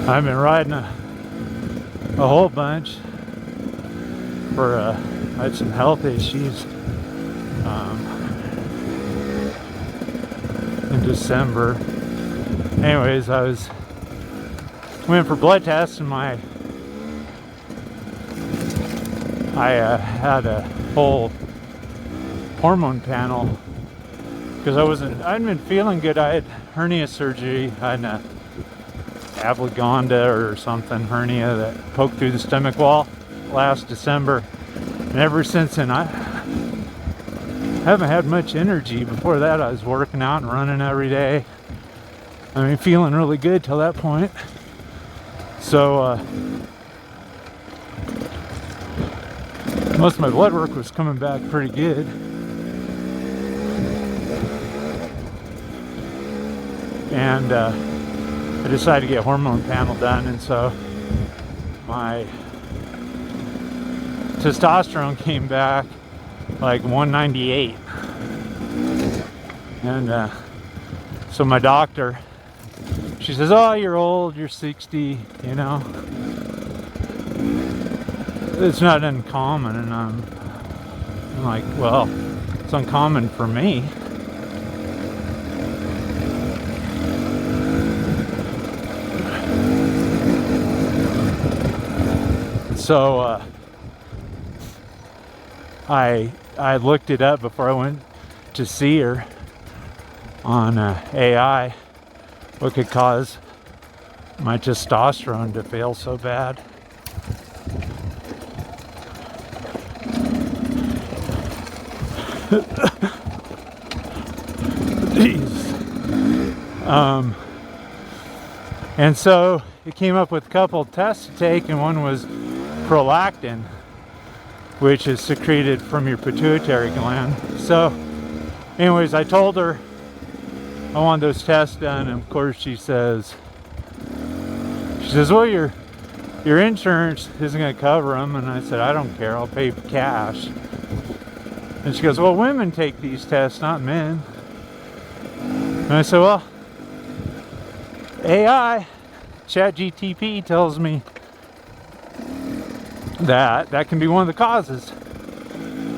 I've been riding a whole bunch for I had some health issues in December. Anyways, went for blood tests, and I had a whole hormone panel because I hadn't been feeling good. I had hernia surgery. I had an ablagonda or something hernia that poked through the stomach wall last December, and ever since then I haven't had much energy. Before that I was working out and running every day. I mean, feeling really good till that point. So most of my blood work was coming back pretty good. And I decided to get a hormone panel done, and so my testosterone came back like 198. And so my doctor, she says, "Oh, you're old, you're 60, you know. It's not uncommon." And I'm like, "Well, it's uncommon for me." So I looked it up before I went to see her on AI, what could cause my testosterone to fail so bad. Jeez. And so it came up with a couple tests to take, and one was Prolactin, which is secreted from your pituitary gland. So anyways, I told her I want those tests done, and of course she says, "Well, your insurance isn't going to cover them." And I said, "I don't care, I'll pay cash." And she goes, "Well, women take these tests, not men." And I said, "Well, AI, ChatGPT tells me that can be one of the causes.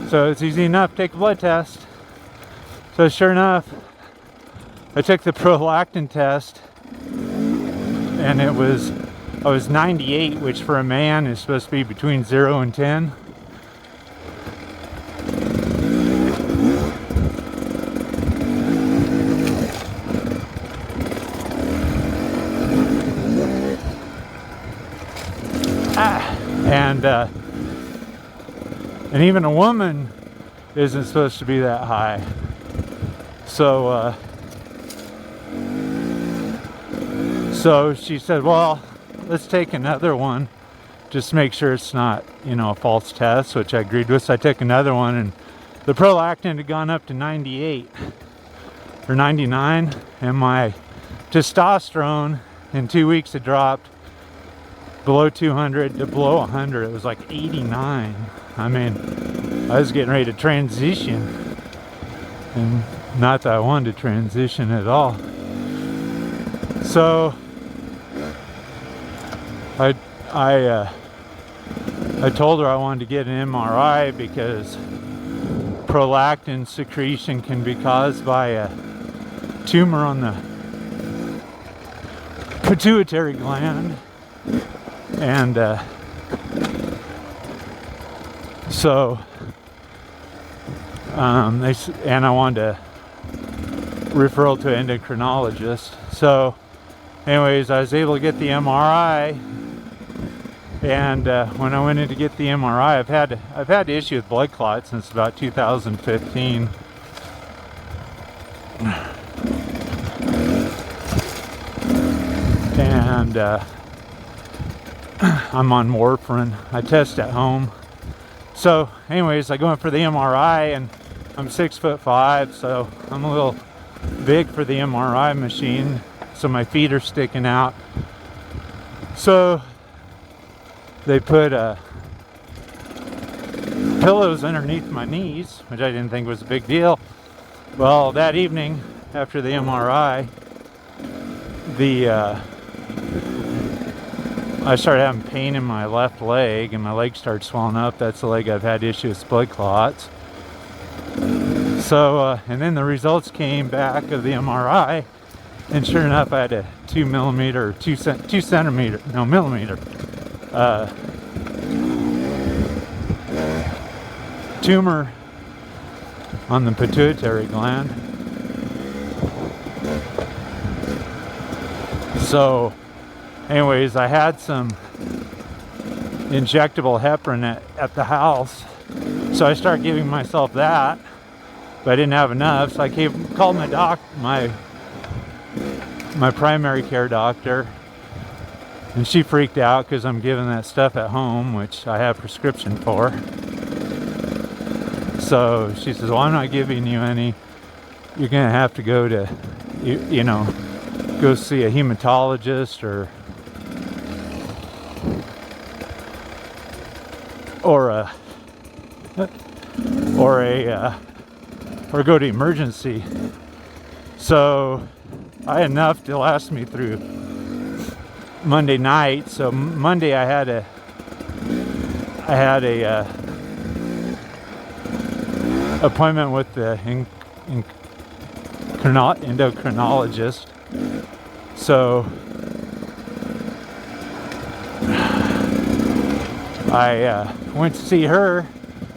So it's easy enough to take a blood test." So sure enough, I took the Prolactin test, and I was 98, which for a man is supposed to be between 0 and 10. And even a woman isn't supposed to be that high. So so she said, "Well, let's take another one, just to make sure it's not, a false test," which I agreed with. So I took another one, and the Prolactin had gone up to 98 or 99, and my testosterone in 2 weeks had dropped below 200 to below 100. It was like 89. I mean, I was getting ready to transition, and not that I wanted to transition at all. So I told her I wanted to get an MRI because prolactin secretion can be caused by a tumor on the pituitary gland. And so I wanted to referral to an endocrinologist. So anyways, I was able to get the MRI, and when I went in to get the MRI, I've had the issue with blood clots since about 2015. And I'm on warfarin. I test at home. So anyways, I go in for the MRI, and I'm 6'5", so I'm a little big for the MRI machine, so my feet are sticking out. So they put pillows underneath my knees, which I didn't think was a big deal. Well, that evening after the MRI, I started having pain in my left leg, and my leg started swelling up. That's the leg I've had issues with blood clots. So, and then the results came back of the MRI, and sure enough, I had a 2 millimeter tumor on the pituitary gland. So, anyways, I had some injectable heparin at the house, so I started giving myself that, but I didn't have enough, so I called my primary care doctor, and she freaked out because I'm giving that stuff at home, which I have prescription for. So she says, well, I'm not giving you any. You're going to have to go to, go see a hematologist or go to emergency. So I had enough to last me through Monday night. So Monday I had a appointment with the endocrinologist. So I went to see her,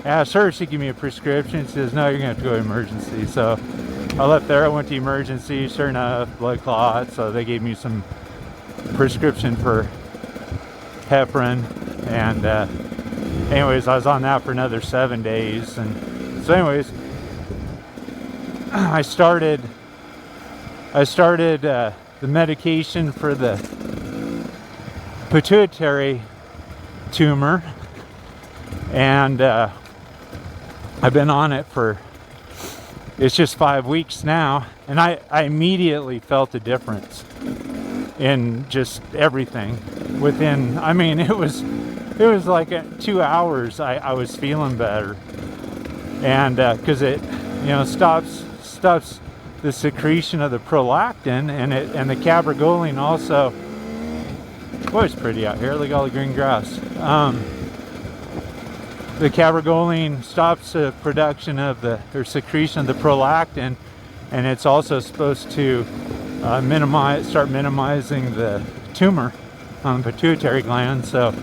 asked her if she'd give me a prescription. She says, no, you're going to have to go to emergency. So I left there, I went to emergency, sure enough, blood clot. So they gave me some prescription for heparin. And anyways, I was on that for another 7 days. And so anyways, I started the medication for the pituitary tumor, and I've been on it for, it's just 5 weeks now, and I immediately felt a difference in just everything. Within, I mean, it was like 2 hours I was feeling better. And because it, stops the secretion of the prolactin, and the cabergoline also. Boy, it's pretty out here. Look at all the green grass. The cabergoline stops the production of secretion of the prolactin, and it's also supposed to start minimizing the tumor on the pituitary gland. So,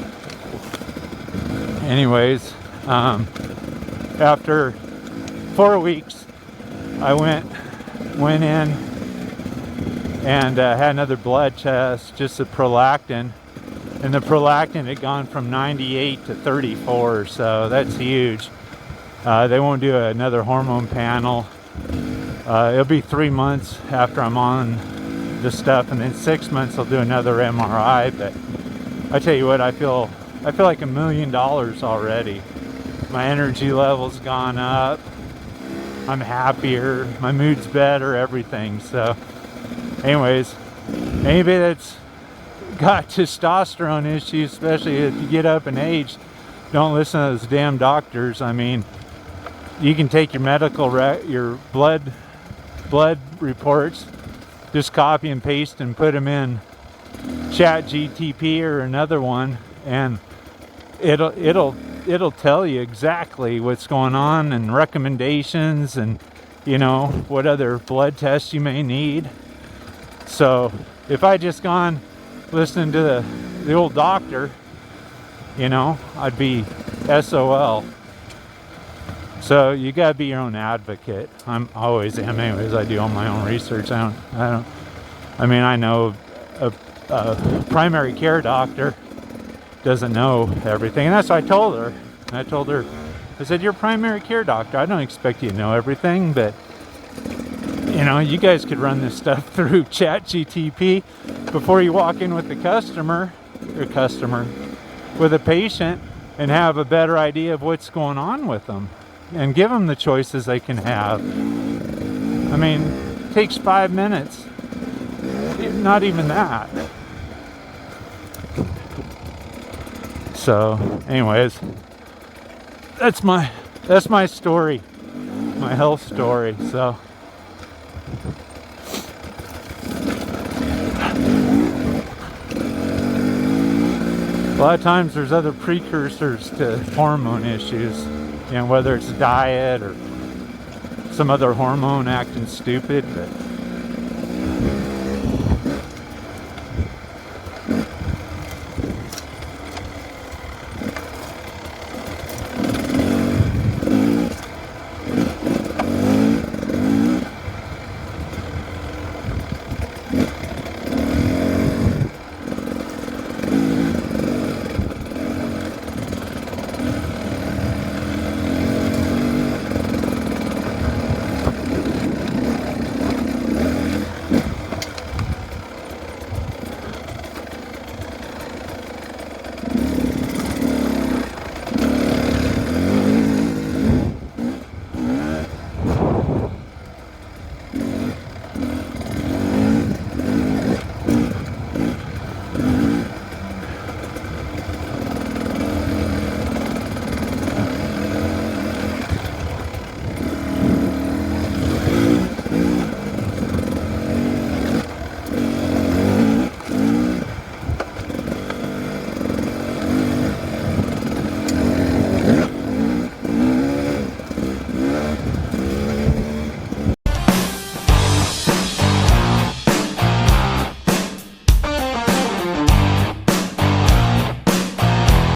anyways. After 4 weeks, I went in and had another blood test, just the prolactin, and the prolactin had gone from 98 to 34, so that's huge. They won't do another hormone panel. It'll be 3 months after I'm on this stuff, and then 6 months they'll do another MRI. But I tell you what, I feel like $1 million already. My energy level's gone up. I'm happier. My mood's better. Everything. So, anyways, anybody that's got testosterone issues, especially if you get up in age, don't listen to those damn doctors. I mean, you can take your blood reports, just copy and paste and put them in ChatGPT or another one, and it'll tell you exactly what's going on and recommendations and what other blood tests you may need. So if I just gone listening to the old doctor, I'd be SOL. So you gotta be your own advocate. I'm always am. Anyways, I do all my own research. I know a primary care doctor doesn't know everything, and that's what I told her. I said, you're a primary care doctor. I don't expect you to know everything, but you guys could run this stuff through ChatGPT before you walk in with the with a patient, and have a better idea of what's going on with them, and give them the choices they can have. I mean, it takes 5 minutes, not even that. So, anyways, that's my story, my health story. So, lot of times there's other precursors to hormone issues, you know, whether it's diet or some other hormone acting stupid. But